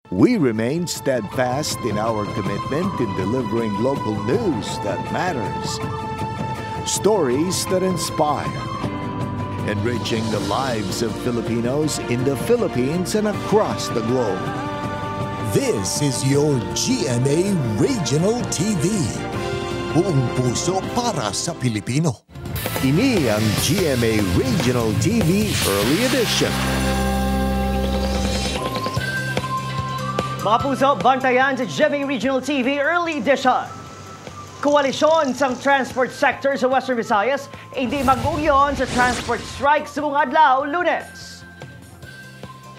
We remain steadfast in our commitment in delivering local news that matters, stories that inspire, enriching the lives of Filipinos in the Philippines and across the globe. This is your GMA Regional TV. Buong puso para sa Pilipino. Ini ang GMA Regional TV Early Edition. Mga puso, bantayan sa GMA Regional TV Early Edition. Koalisyon sa transport sector sa Western Visayas hindi mag-ugyon sa transport strike sa buong adlaw, Lunes.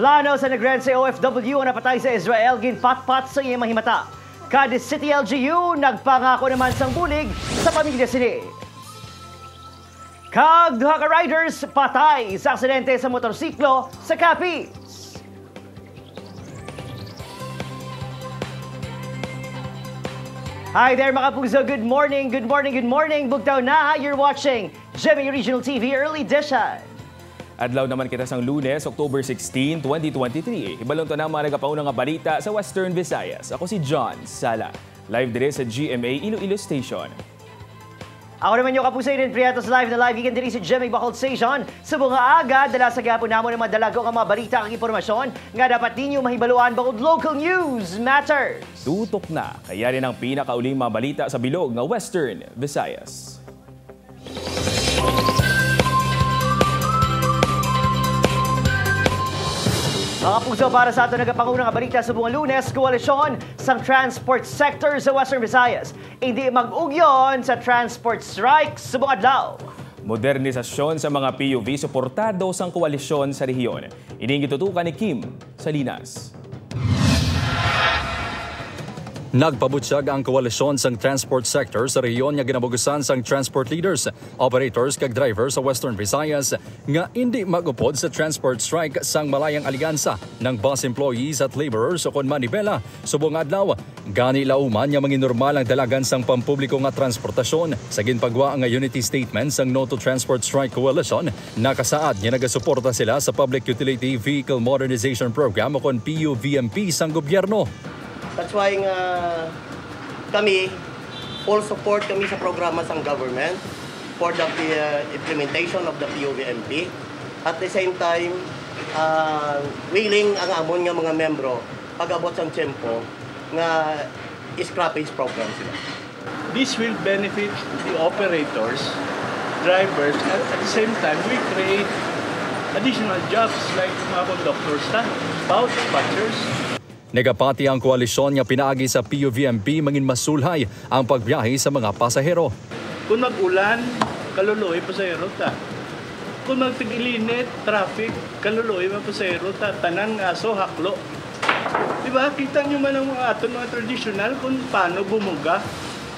Plano sa nagrense OFW ang napatay sa Israel ginpatpat sa iyang mahimata. Kada City LGU nagpangako naman sang bulig sa pamilya sini. Kag duha ka riders patay sa aksidente sa motorsiklo sa Capiz. Hi there mga puso, good morning, good morning, good morning. Bugtaw na, you're watching GMA Regional TV Early Edition. Adlaw naman kita sang Lunes, October 16, 2023. Ibalon to na mga nagapaunang nga balita sa Western Visayas. Ako si John Sala, live dire sa GMA Iloilo Station. Ako naman yung kapuso din Priatos live na live ikan diri sa GMA Bacol Station. Sa bunga aga, dala sa gapon namo ng mga dalago ang mga balita ang impormasyon nga dapat ninyo mahibaluan bukod local news matters. Tutok na, kaya rin ang pinakauling mga balita sa bilog ng Western Visayas. Mga puso, para sa ato nagapangunang nga balita sa buong Lunes, koalisyon sa transport sector sa Western Visayas hindi mag-ugyon sa transport strike sa buong adlaw. Modernisasyon sa mga PUV suportado sang koalisyon sa rehiyon. Ining gitutukan ni Kim Salinas. Nagpabutyag ang koalisyon sang transport sector sa rehiyon nga ginabugusan sang transport leaders, operators kag drivers sa Western Visayas nga hindi magupod sa transport strike sang malayang aligansa ng bus employees at laborers o kon manibela subong adlaw. Gani lauman nga manginormal ang dalagan sang pampubliko nga transportasyon sa ginpagwa nga unity statement sang No to Transport Strike Coalition. Nakasaad nga nagasuporta sila sa Public Utility Vehicle Modernization Program o kon PUVMP sang gobyerno. That's why nga kami, full support kami sa programa ng government for the implementation of the PUVMP. At the same time, willing ang amon nga mga membro pag-abot sa tempo nga scrappage program sila. This will benefit the operators, drivers, and at the same time, we create additional jobs like mga conductors, pouch dispatchers. Negapati ang koalisyon nga pinaagi sa PUVMP mangin masulhay ang pagbiyahe sa mga pasahero. Kung mag-ulan, kaluloy pasahero ta. Kung magtig-ilinit, traffic, kaluloy pasahero ta. Tanan aso, haklo. Diba? Kita nyo man ang aton mga traditional kung paano bumuga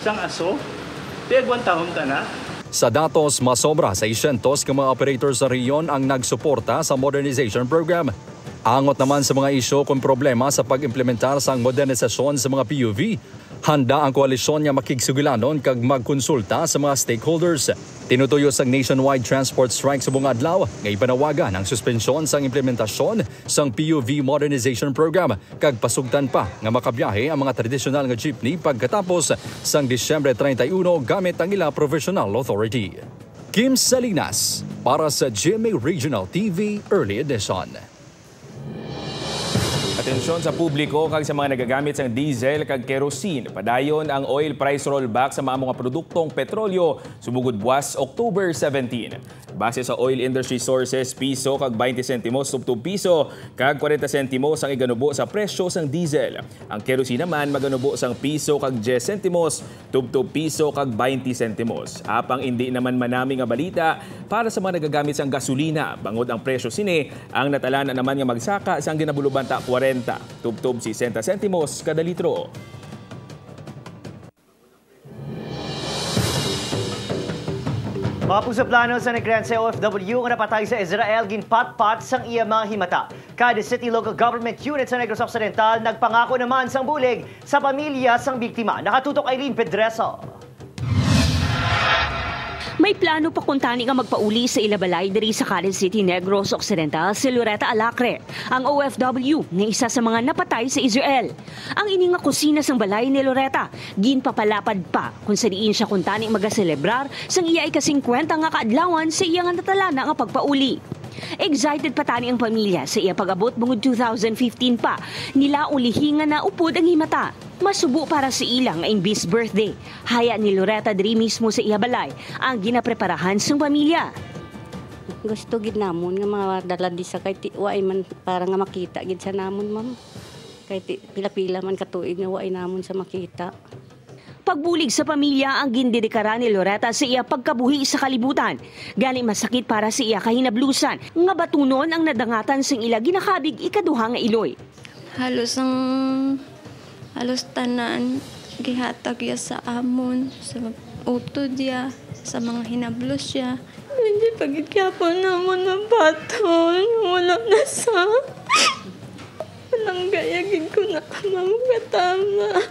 sang aso. Tiagwan tahon ta na. Sa datos, masobra sa 600 ka mga operators sa rehiyon ang nagsuporta sa modernization program. Angot naman sa mga isyo kung problema sa pag-implementar sa modernisasyon sa mga PUV. Handa ang koalisyon nga makigsugilanon kag magkonsulta sa mga stakeholders. Tinutuyo sa nationwide transport strike sa buong adlaw nga ipanawagan ang suspensyon sa implementasyon sa PUV modernization program kag pasugtan pa nga makabiyahe ang mga tradisyonal nga jeepney pagkatapos sang Disyembre 31 gamit ang ila professional authority. Kim Salinas para sa GMA Regional TV Early Edition. Atensyon sa publiko kag sa mga nagagamit sang diesel kag kerosene. Padayon ang oil price rollback sa mga produktong petrolyo sumugod buwas October 17. Base sa oil industry sources, piso kag 20 sentimos tubtub piso kag 40 sentimos ang iganubo sa presyo sang diesel. Ang kerosene naman maganubo sang piso kag 10 sentimos tubtub piso kag 20 sentimos. Apang hindi naman manami nga balita para sa mga nagagamit sang gasolina. Bangod ang presyo sini, ang natalan naman nga magsaka sang ginabulubanta 40 tubtub 60 sentimos kada litro. Mga puso, plano sa nagrense OFW nga napatay sa Israel ginpatpat sang iya mga himata. Kada City Local Government Unit sa Negros Occidental nagpangako naman sang bulig sa pamilya sang biktima. Nakatutok Irene Pedreso. May plano pa kuntani nga magpauli sa ilabalay diri sa Calles City, Negros Occidental si Loretta Alacre, ang OFW nga isa sa mga napatay sa Israel. Ang ini nga kusina sang balay ni Loretta, ginpapalapad pa kung sa diin siya kuntani magaselebrar sang iya ay ka-50 nga kaadlawan sa iya nga natalana nga pagpauli. Excited pa tani ang pamilya sa iya pag-abot bungod 2015 pa, nila ulihingan na upod ang himata. Masubo para sa ilang imbis birthday. Haya ni Loretta diri mismo sa iya balay ang ginapreparahan sang pamilya. Gusto gid namon nga mga daladi sa kay tiway man para nga makita gid sa namon, ma'am. Kay pila-pila man katuig nga way namon sa makita. Pagbulig sa pamilya ang gindedekara ni Loretta sa iya pagkabuhi sa kalibutan. Gani masakit para sa iya kahinablusan nga batunon ang nadangatan sang ila ginakabig ikaduha nga iloy. Halos tanan gihatag ya sa amon, sa utod ya, sa mga hinablos ya. Hindi pagkikyapon namon ng baton, wala na sa. Walang gayagin ko na amang katama.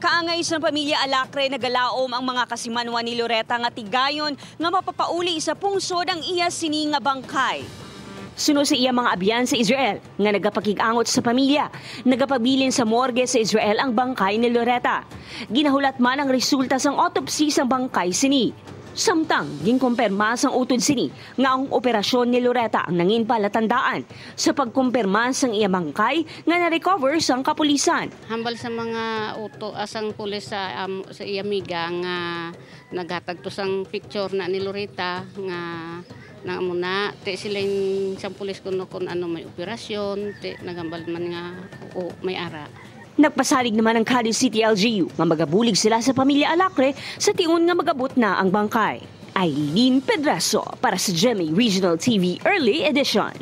Kaangay sa pamilya Alacre nagalaom ang mga kasimanwa ni Loretta nga tigayon nga mapapauli sa pungsod ang iya sini nga bangkay. Suno sa iya mga abyan sa Israel nga nagapakig-angot sa pamilya, nagapabilin sa morgue sa Israel ang bangkay ni Loretta. Ginahulat man ang resulta sang autopsy sang bangkay sini. Samtang ginkumpirma sang utod sini nga ang operasyon ni Loretta ang nangin palatandaan sa pagkumpirma sang iya bangkay nga na-recover sang kapulisan. Hambal sa mga asang pulis sa iya amiga nga naghatag to sang picture na ni Loretta nga na muna te sila sang pulis kun ano may operasyon te nagambal man nga may ara. Nagpasalig naman ang Calles City LGU nga magabulig sila sa pamilya Alacre sa tiun nga magabot na ang bangkay. Aileen Pedraso para sa GMA Regional TV Early Edition.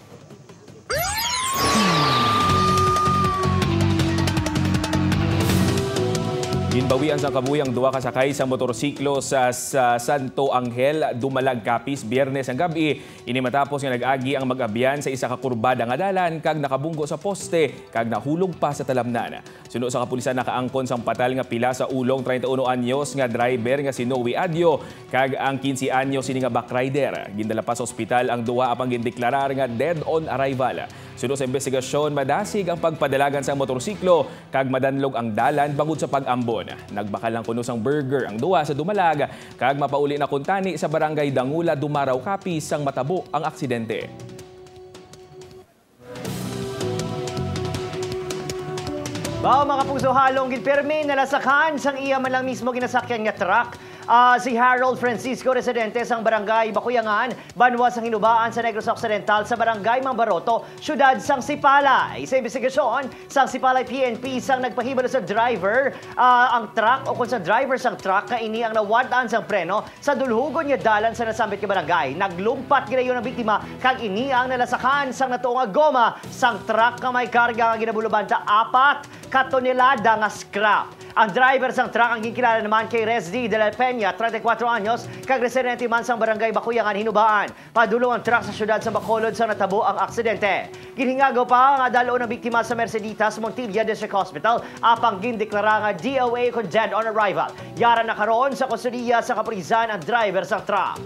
Ginbawian sa kabuyang duwa ka sakay sa motorsiklo sa Santo Angel, Dumalag, Capiz, Biyernes ang gabi. Ini matapos nga nag-agi ang mag-abyan sa isa ka kurbada nga dalan kag nakabunggo sa poste kag nahulog pa sa talamnan. Suno sa kapulisan nakaangkon sang patal nga pila sa ulong 31 anyos nga driver nga si Noe Adio kag ang 15 anyos sini nga backrider. Gindala pa sa ospital ang duwa apang gindeklarar nga dead on arrival. Suno sa investigasyon, madasig ang pagpadalagan sa motorsiklo kag madanlog ang dalan bangod sa pag-ambon. Nagbakal lang kuno sang burger ang duwa sa Dumalag kag mapauli na kuntani sa barangay Dangula, Dumaraw, Capiz sang matabo ang aksidente. Bao mga puso halong gitpermi nalasakhan sang iya man lang mismo ginasakyan nga truck. Si Harold Francisco, residente sang barangay Bakuyangan, Banwa sang Hinubaan sa Negros Occidental sa barangay Mambaroto, syudad sang Sipalay. Sa investigasyon, sang Sipalay PNP sang nagpahibalo sa driver ang truck o kung sa driver sang truck na ini ang nawadaan sang preno sa dulhugon nga dalan sa nasambit nga barangay. Naglumpat ginayon ang biktima kag ini ang nalasakhan sang natuong nga goma sang truck nga may karga nga ginabuluban ta 4 katonelada nga scrap. Ang driver sang truck ang gikilala naman kay Resdi de la Peña, 34 anyos, kag residente man sang barangay Bakuyangan, Hinubaan. Padulong ang truck sa syudad sa Bacolod sang natabo ang aksidente. Ginhingagaw pa ang adalo ng biktima sa Merceditas, Montilla District Hospital, apang gindeklara nga DOA kung dead on arrival. Yara na karon sa kustudiya sa kapulisan ang driver sang truck.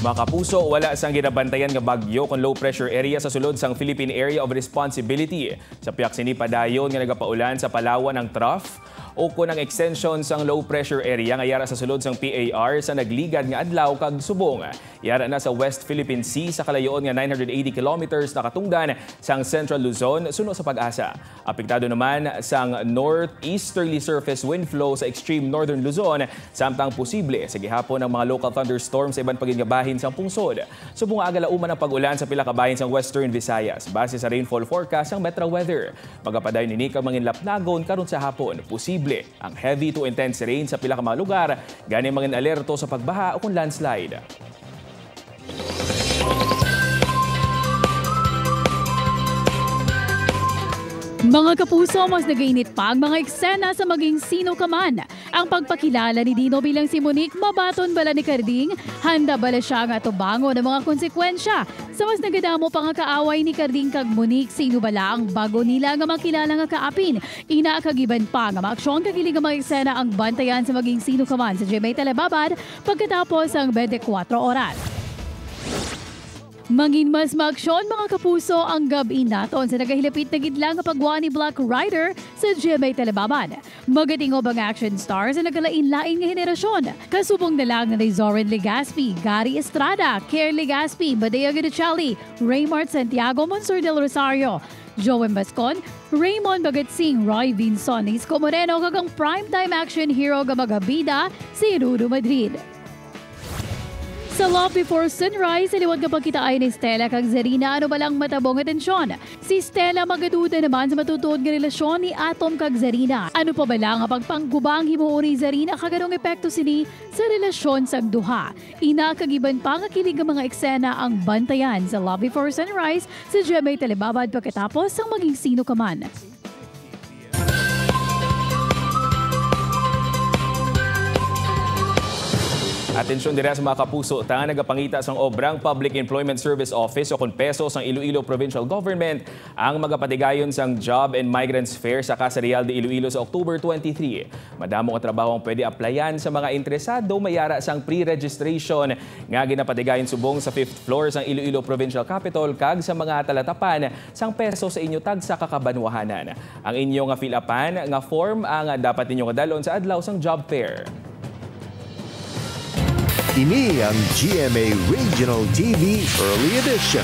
Mga kapuso, wala sang ginabantayan nga bagyo kung low pressure area sa sulod sang Philippine Area of Responsibility. Sa piyak sini padayon nga nagapaulan sa Palawan ang trough o kung ang extension sang low pressure area nga yara sa sulod sang PAR sa nagligad nga adlaw kag subong. Yara na sa West Philippine Sea sa kalayoon nga 980 kilometers na katungdan sang Central Luzon suno sa Pag-asa. Apektado naman sang northeasterly surface wind flow sa extreme northern Luzon samtang posible sa gihapon ang mga local thunderstorms sa iban pagingabahin sang pungsod. Subong agalauman ang pag-ulan sa pila ka bahin sang Western Visayas base sa rainfall forecast sang Metro Weather. Magapadayon ni kag manginlapnagon karon sa hapon. Posible ang heavy to intense rain sa pila ka mga lugar, gani mangin alerto sa pagbaha o kung landslide. Mga kapuso, mas nagainit pa ang mga eksena sa maging sino ka man. Ang pagpakilala ni Dino bilang si Monique, mabaton bala ni Carding, handa bala siya nga tubango ng mga konsekwensya. Sa mas nagadamo pa nga kaaway ni Carding kag Monique, sino bala ang bago nila nga makilala nga kaapin. Ina kagiban pa nga maaksyon kagilig nga mga eksena ang bantayan sa maging sino ka man sa GMA Telebabad pagkatapos ang 24 oras. Mangin mas maaksyon mga kapuso ang gabi naton sa nagahilapit na gidlang pagwa ni Black Rider sa GMA Telebabad. Magatingob ang action stars sa nagalain-lain nga henerasyon. Kasubong na lang ni Zoren Legaspi, Gary Estrada, Kerr Legaspi, Badea Guiduchelli, Raymart Santiago, Monsur del Rosario, Joem Bascon, Raymond Bagatsing, Roy Vinson, Isko Moreno kagang primetime action hero nga magabida si Rudo Madrid. Sa Love Before Sunrise, liwag nga pagkitaan ni Stella kag Zarina ano balang matabong atensyon. Si Stella magaduda naman sa matutuod nga relasyon ni Atom kag Zarina. Ano pa bala nga pagpanggubang himuon ni Zarina kaganong epekto sini sa relasyon sang duha. Ina kagiban pa nga kilig nga mga eksena ang bantayan sa Love Before Sunrise sa GMA Telebabad pagkatapos ang maging sino ka man. Atensyon dire sa mga kapuso, ta nagapangita sang obrang Public Employment Service Office o Konpeso sang Iloilo Provincial Government ang magapatigayon sang Job and Migrants Fair sa Casa Real de Iloilo sa October 23. Madamo nga trabaho ang pwede applyan sa mga interesado mayara sang pre-registration nga ginapatigayon subong sa 5th floor sang Iloilo Provincial Capitol kag sa mga talatapan sang peso sa inyo tag sa kakabanwahanan. Ang inyo nga fill-upan nga form ang dapat ninyo kadalon sa adlaw sang job fair. Ini ang GMA Regional TV Early Edition.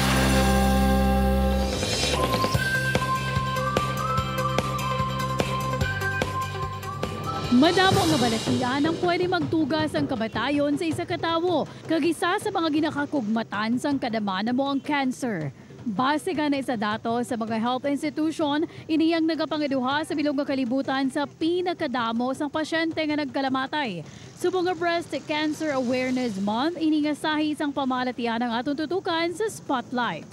Madamo nga balatian ang pwede magtugas ang kamatayon sa isa ka tawo. Kag isa sa mga ginakakugmatan sang kadamanan mo ang cancer. Base gana sa datos sa mga health institution, iniyang nagapangaduha sa bilog nga kalibutan sa pinakadamo sang pasyente nga nagkalamatay. Subong nga Breast Cancer Awareness Month, ini nga sahi sang pamalatian ang atong tutukan sa Spotlight.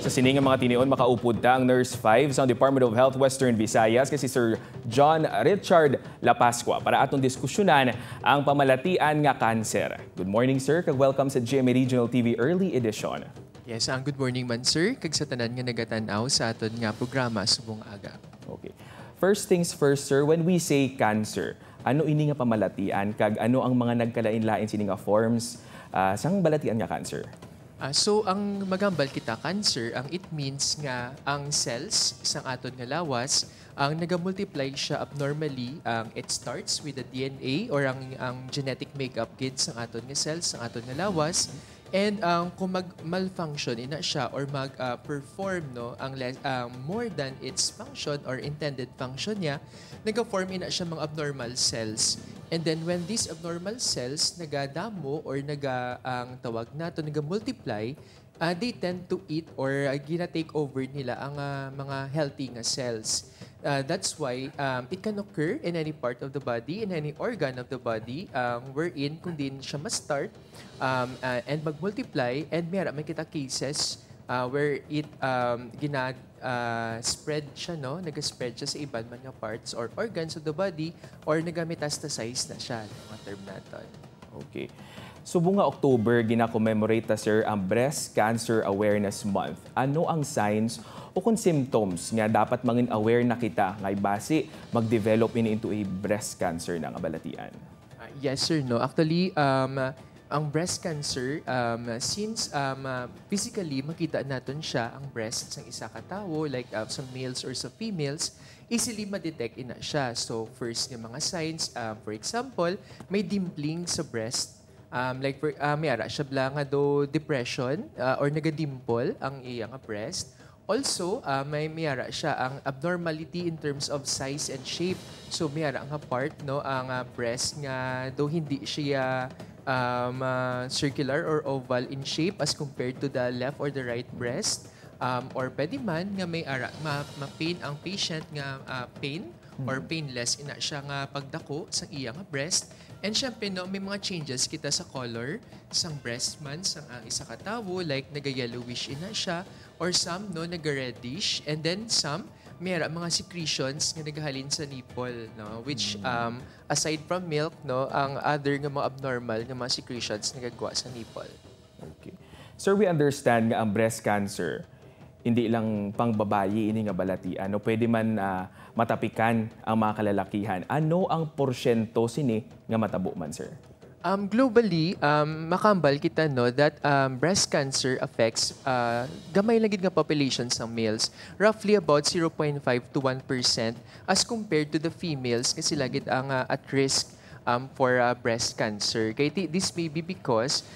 Sa sining nga mga tinion, makaupod ta ang Nurse 5 sa Department of Health Western Visayas kasi Sir John Richard Lapascua para atong diskusyonan ang pamalatian nga cancer. Good morning, sir, kag welcome sa GMA Regional TV Early Edition. Yes, good morning man, sir, kag sa tanan nga nagatanaw sa aton nga programa subong aga. Okay. First things first, sir, when we say cancer, ano ini nga pamalatian kag ano ang mga nagkalain-lain sining nga forms sang balatian nga cancer? So, ang magambal kita cancer, ang it means nga ang cells isang aton nga lawas, ang nagamultiply siya abnormally, it starts with the DNA or ang genetic makeup gid sang aton nga cells, sang aton nga lawas. And kung malfunction ina siya or mag-perform ang more than its function or intended function niya, nag-form ina siya mga abnormal cells. And then when these abnormal cells nagadamo or ang tawag nato naga-multiply, they tend to eat or gina-take over nila ang mga healthy nga cells. That's why it can occur in any part of the body, in any organ of the body, wherein kung din siya ma-start and mag-multiply, and may kita cases where it spread siya, no? Nag-spread siya sa ibang mga parts or organs of the body or nag-metastasize na siya, mga term natin. Okay. So bunga October, gina-commemorate ta, sir, ang Breast Cancer Awareness Month. Ano ang signs o kung symptoms nga dapat mangin aware na kita ngay base mag-develop into a breast cancer na nga balatian? Yes, sir, no. Actually, ang breast cancer, since physically makita natin siya ang breast ng isa ka tao, like sa males or sa females, easily ma-detect ina siya. So first yung mga signs, for example, may dimpling sa breast. May ara siya bla nga do depression or nagadimple ang iyang breast. Also, may ara siya ang abnormality in terms of size and shape. So may ara nga part, no, ang breast nga do hindi siya circular or oval in shape as compared to the left or the right breast. Or pwede man nga may ara ma-pain ang patient nga pain or painless ina siya nga pagdako sa iyang breast. And syempre, no, may mga changes kita sa color sang breast man sang isa ka tawo, like naga-yellowish ina siya or some no nag-reddish, and then some mayroon mga secretions nga naghalin sa nipple, no, which aside from milk, no, ang other nga mga abnormal nga mga secretions nagagawa sa nipple. Okay. Sir, we understand nga ang breast cancer hindi lang pang babayi ini nga balatian, no, pwede man matapikan ang mga kalalakihan. Ano ang porsyento sini nga matabo man, sir? Globally, makambal kita no that breast cancer affects gamay lang gid nga populations ng males, roughly about 0.5 to 1% as compared to the females kasi sila gid ang at risk for breast cancer. Kaya this may be because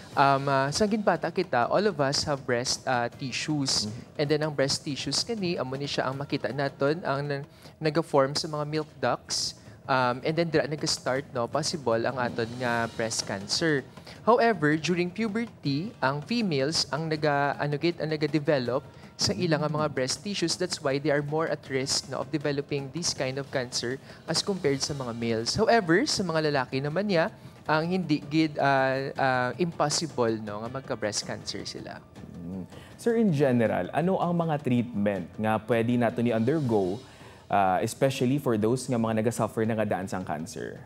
sa ginbata kita, all of us have breast tissues. And then ang breast tissues kani amo ni siya ang makita naton ang naga-form sa mga milk ducts. And then nag-start no possible ang aton nga breast cancer. However, during puberty, ang females ang naga-develop sa ilang mga breast tissues. That's why they are more at risk no, of developing this kind of cancer as compared sa mga males. However, sa mga lalaki naman niya, ang hindi gid impossible no nga magka-breast cancer sila. Sir, in general, ano ang mga treatment nga pwede nato ni undergo especially for those nga mga nagasuffer na nga daan sang cancer?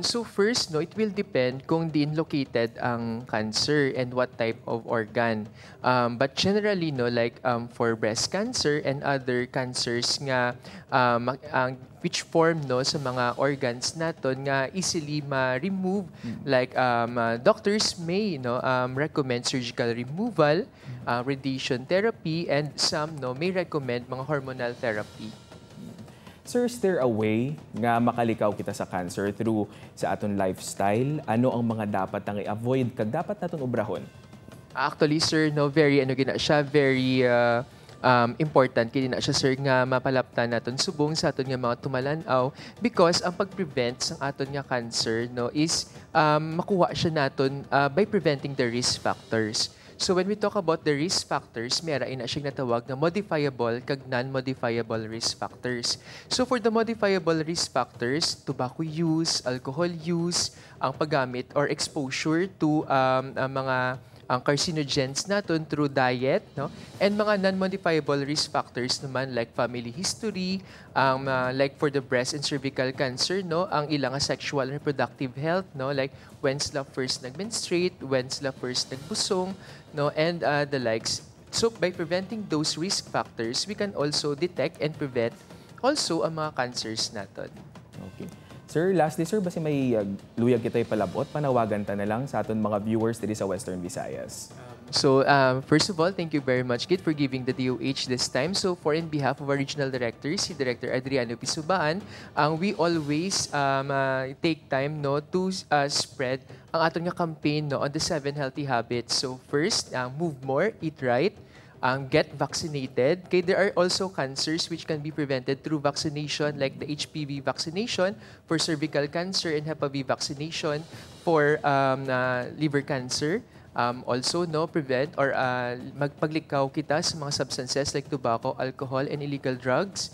So first, no, it will depend kung diin located ang cancer and what type of organ. But generally, no, like for breast cancer and other cancers nga which form no sa mga organs naton nga easily ma-remove, like doctors may no recommend surgical removal, radiation therapy, and some no may recommend mga hormonal therapy. Sir, is there a way nga makalikaw kita sa cancer through sa aton lifestyle? Ano ang mga dapat nang i-avoid kag dapat naton obrahon? Actually, sir, no, very important kini na siya, sir, nga mapalaptan naton subong sa aton nga mga tumalanaw because ang pag-prevent sa aton nga cancer no is makuha siya naton by preventing the risk factors. So when we talk about the risk factors, mayroon na siyang natawag na modifiable kag non-modifiable risk factors. So for the modifiable risk factors, tobacco use, alcohol use, ang paggamit or exposure to mga ang carcinogens naton through diet, no? And mga non-modifiable risk factors naman like family history, like for the breast and cervical cancer, no, ang ilang sexual and reproductive health, no, like when sila first nag-menstruate, when sila first nagbusong, no, and the likes. So by preventing those risk factors, we can also detect and prevent also ang mga cancers naton. Okay. Sir, lastly, sir, basi may luyag kita'y palabot, panawagan ta na lang sa aton mga viewers dito sa Western Visayas. So, first of all, thank you very much, Kit, for giving the DOH this time. So, in behalf of our regional director, si Director Adriano Pisubaan, we always take time no to spread ang aton nga campaign no on the 7 healthy habits. So, first, move more, eat right, get vaccinated. Okay, there are also cancers which can be prevented through vaccination, like the HPV vaccination for cervical cancer and Hep B vaccination for liver cancer. Also, no, prevent or magpaglikaw kita sa mga substances like tobacco, alcohol, and illegal drugs.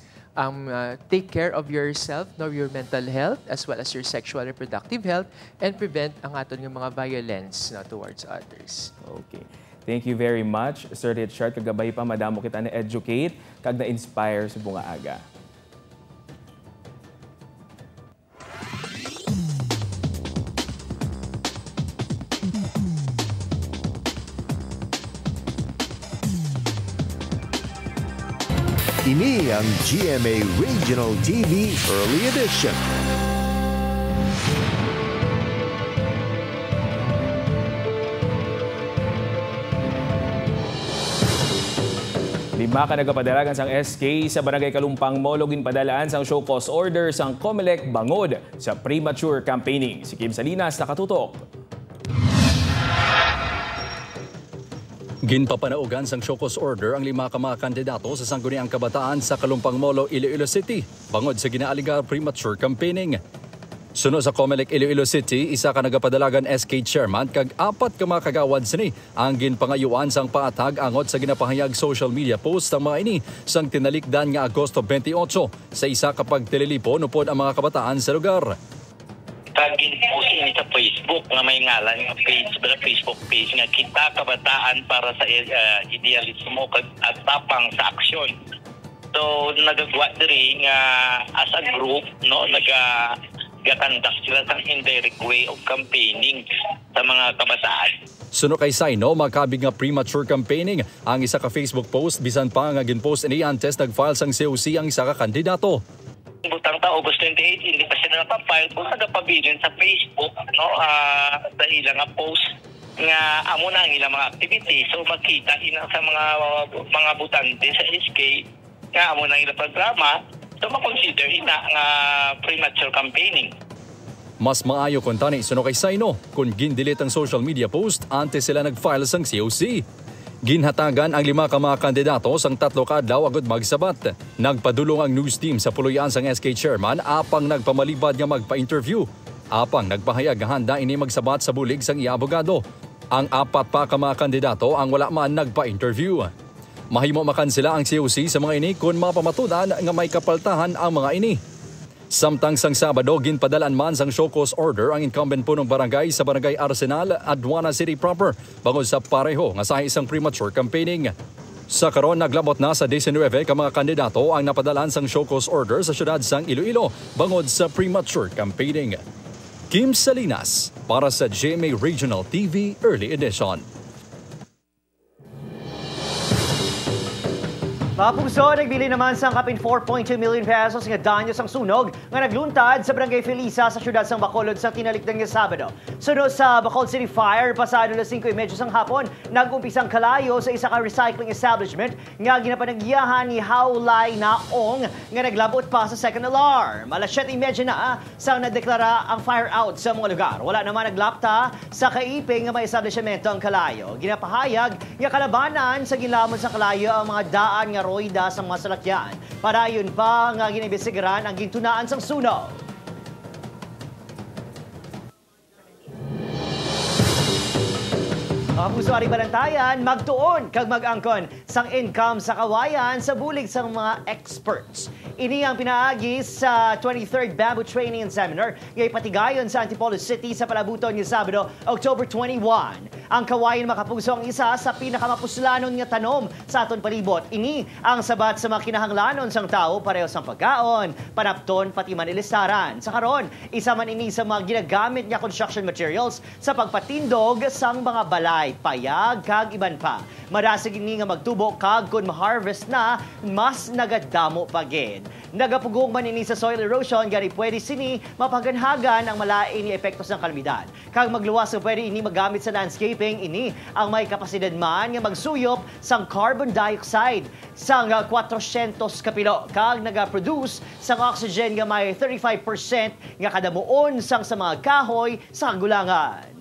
Take care of yourself, no, your mental health, as well as your sexual reproductive health, and prevent ang aton ng mga violence no, towards others. Okay. Thank you very much, Sir Richard. Kagabay pa, madamo kita na-educate kag na-inspire sa bunga aga. Ini ang GMA Regional TV Early Edition. Lima ka nagapadalagan sang SK sa Barangay Kalumpang Molo ginpadalaan sang show cause order sang COMELEC bangod sa premature campaigning. Si Kim Salinas nakatutok. Ginpapanaugan sang show cause order ang 5 ka mga kandidato sa sangguniang kabataan sa Kalumpang Molo, Iloilo City bangod sa ginaaligar premature campaigning. Sunod sa COMELEC Iloilo City, isa ka nagapadalagan SK chairman kag 4 ka mga kagawad sini ang ginpangayuan sang paatag angot sa ginapahayag social media post ang mga ini sang tinalikdan nga Agosto 28 sa isa ka pagtililipo upod ang mga kabataan sa lugar. Kag ginpost ini sa Facebook Facebook nga may ngalan nga page, Facebook page nga Kita Kabataan para sa Idealismo at Tapang sa Aksyon. So nagagawa diri nga as a group no nagakandak sila sa indirect way of campaigning sa mga kabataan. Suno kay Saino, makabig nga premature campaigning ang isa ka Facebook post bisan pa nga ginpost ni antes nag-file sang COC ang isa ka kandidato. Butang ta August 28 hindi pa sila napapile kung nagapabilin sa Facebook no sa ilang post nga amo na ang ilang mga activity. So makita ina sa mga butante sa SK nga amo na ilang programa, so makonsider ina nga premature campaigning. Mas maayo kung tani suno kay Saino kung gindelete ang social media post antes sila nag-file sang COC. Ginhatagan ang 5 ka mga kandidato sang 3 ka adlaw agud magsabat. Nagpadulong ang news team sa puloy-an sang SK chairman apang nagpamalibad nga magpa-interview. Apang nagpahayag nga handa ini magsabat sa bulig sang iya abogado. Ang 4 pa ka mga kandidato ang wala man nagpa-interview. Mahimo makansela ang COC sa mga ini kung mapamatudan nga may kapaltahan ang mga ini. Samtang sang Sabado, ginpadalan man sang show cause order ang incumbent punong barangay sa Barangay Arsenal, Aduana City proper, bangod sa pareho nga sa isang premature campaigning. Sa karon naglabot na sa 19 ka mga kandidato ang napadalan sang show cause order sa syudad sang Iloilo, bangod sa premature campaigning. Kim Salinas para sa GMA Regional TV Early Edition. Mga puso, nagbili naman sa kapin 4.2 million pesos nga danyo sang sunog nga nagluntad sa Barangay Felisa sa syudad sang Bacolod sa tinalikdan nga Sabado. Sunod sa Bacolod City Fire, pasado na 5:30 sang hapon, nag-umpisang kalayo sa isa ka recycling establishment nga ginapanagyahan ni Haulay Naong nga naglabot pa sa second alarm. Alas 7:30 na sang nadeklara ang fire out sa mga lugar. Wala naman naglapta sa kaiping nga may establishmento ang kalayo. Ginapahayag nga kalabanan sa gilamon sa kalayo ang mga daan nga roida sa mga salakyan. Padayon pa nga ginibisigaran ang gintunaan sang sunog. Mga puso, ari balantayan, magtuon kag mag-angkon sang income sa kawayan sa bulig sang mga experts. Ini ang pinaagi sa 23rd Bamboo Training and Seminar ngay patigayon sa Antipolo City sa Palabuton ng Sabado, October 21. Ang kawayan makapuso ang isa sa pinakamapuslanon nga tanom sa aton palibot. Ini ang sabat sa mga kinahanglanon sang tao pareho sang pagkaon, panapton pati manilisaran. Sa karon, isa man ini sa mga ginagamit nga construction materials sa pagpatindog sang mga balay, payag kag iban pa. Marasig ini nga magtubo kag kun ma-harvest na mas nagadamo pagid. Nagapugong man ini sa soil erosion gani pwede sini mapaganhagan ang malain ni epekto sa kalamidad. Kag magluwas nga pwede ini magamit sa landscaping, ini ang may kapasidad man nga magsuyop sang carbon dioxide sang 400 kapilo kag nagaproduce sang oxygen nga may 35% nga kadamuon sang sa mga kahoy sa kagulangan.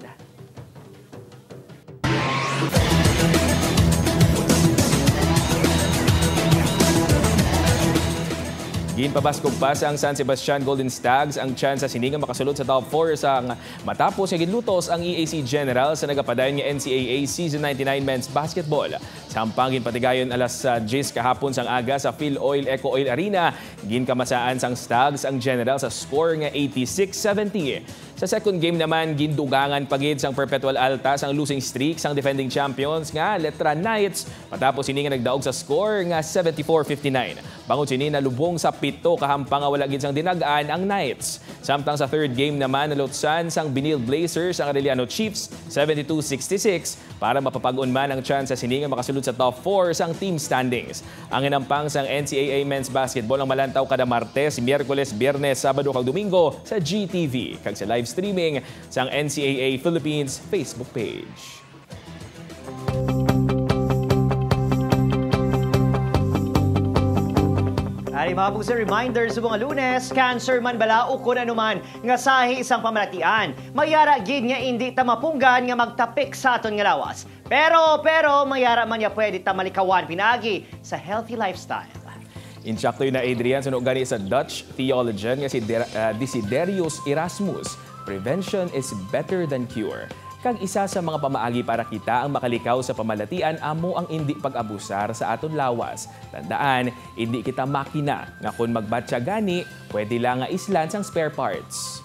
Ginpabaskog pa sa ang San Sebastian Golden Stags ang chance sa siningang makasulod sa top 4 sang matapos nga ginlutos ang EAC General sa nagapadayon nga NCAA Season 99 Men's Basketball. Sampang ginpatigayon alas 10 kahapon sang aga sa Phil Oil Eco Oil Arena, ginkamasaan sang Stags ang General sa score nga 86-70. Sa second game naman, gindugangan pagid sang Perpetual Altas ang losing streak sang defending champions nga Letra Knights matapos sini nga nagdaog sa score nga 74-59. Bangod sini nalubong sa pito kahampang nga wala gid sang dinagaan ang Knights. Samtang sa third game naman nalutsan sang Binil Blazers ang Arellano Chiefs 72-66 para mapapag-on man ang chance sa sini nga makasulod sa top 4 sang team standings. Ang inampang sang NCAA Men's Basketball ang malantaw kada Martes, Miyerkules, Biyernes, Sabado kag Domingo sa GTV kag sa live streaming sa NCAA Philippines Facebook page. Ay mga puso, reminder sa mga Lunes, cancer man bala o kung anuman nga sahi isang pamalatian. Mayara gid nga hindi tamapunggan nga magtapik sa aton nga lawas. Pero mayara man niya pwede tamalikawan pinagi sa healthy lifestyle. Insakto na Adrian, sunog gani sa Dutch theologian nga si Desiderius Erasmus. Prevention is better than cure. Kag isa sa mga pamaagi para kita ang makalikaw sa pamalatian amo ang hindi pag-abusar sa aton lawas. Tandaan, hindi kita makina nga kung magbatsa gani, pwede lang nga islan sang spare parts.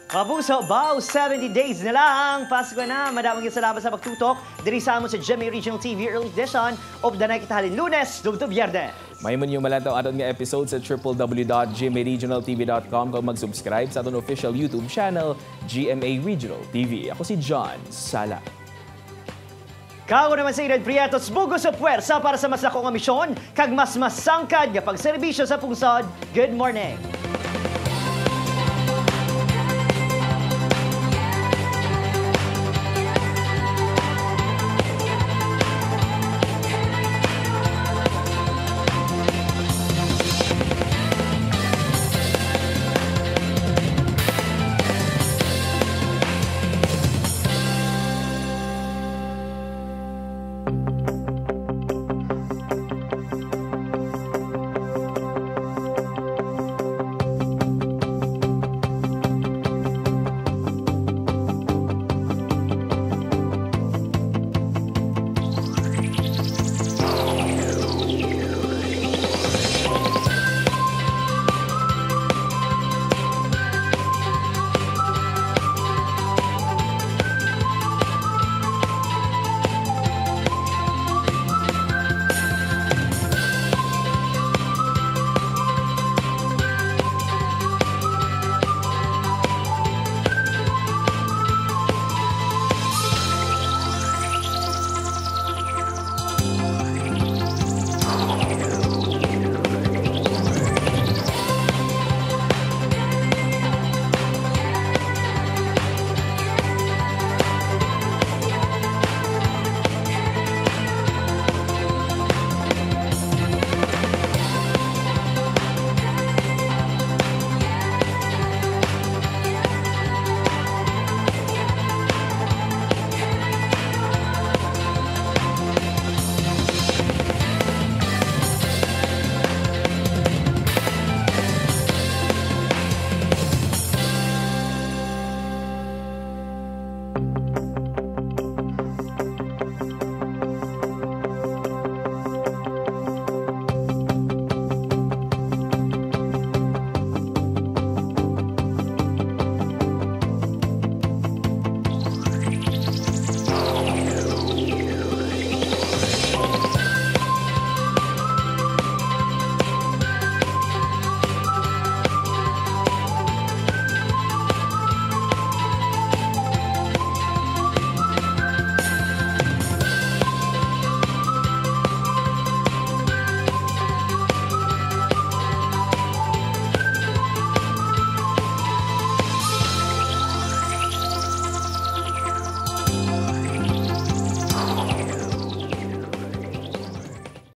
Kapuso, baw, 70 days na lang. Pasko na. Madaming salamat sa pagtutok. Diri sa amon sa GMA Regional TV Early Edition of the night kitahalin Lunes, Dugto Biyernes. May mo nyo malantaw aton nga episode sa www.gmaregionaltv.com kung mag-subscribe sa aton official YouTube channel, GMA Regional TV. Ako si John Sala. Kao naman sa Ired Prietos, bugos o puwersa para sa mas lakong misyon, kag mas masangkad nga pagserbisyo sa pungsod. Good morning!